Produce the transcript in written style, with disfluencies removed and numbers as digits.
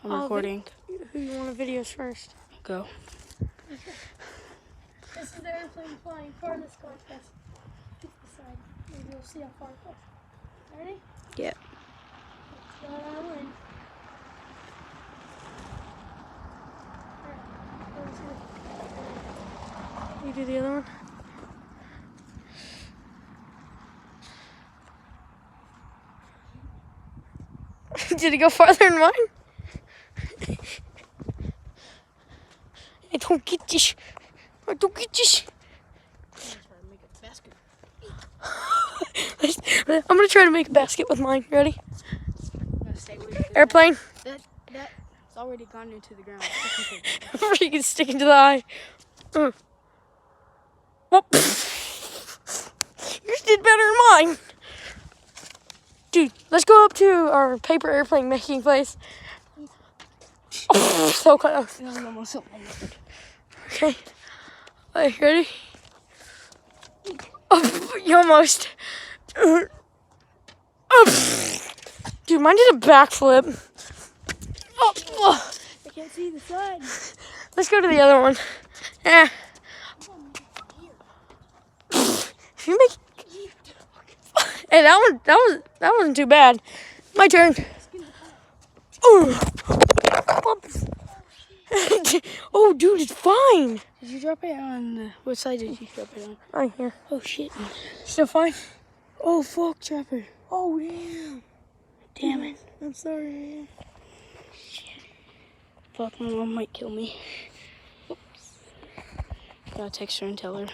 I'm recording. Who you want to videos first? Go. Okay. This is the airplane flying farthest contest. Get to the side. Maybe we'll see how far it goes. Ready? Yeah. Let's go all in. Alright. You do the other one? Did it go farther than mine? I don't get this. I don't get this. I'm gonna try to make a basket with mine. Ready? Airplane. That's already gone into the ground. Freaking sticking to the eye. Whoop. Yours did better than mine. Dude, let's go up to our paper airplane making place. Oh, so close. Okay. Alright, ready? Oh, you almost. Dude, mine did a backflip. Oh, I can't see the side. let's go to the other one. Yeah. If you make. Hey, that wasn't too bad. My turn. Ooh. Oh, dude, it's fine. Did you drop it on what side did you drop it on? Right here. Oh shit. Still fine? Oh fuck, Trapper. Oh, damn. Damn it. I'm sorry. Shit. Fuck, my mom might kill me. Oops. Gotta text her and tell her.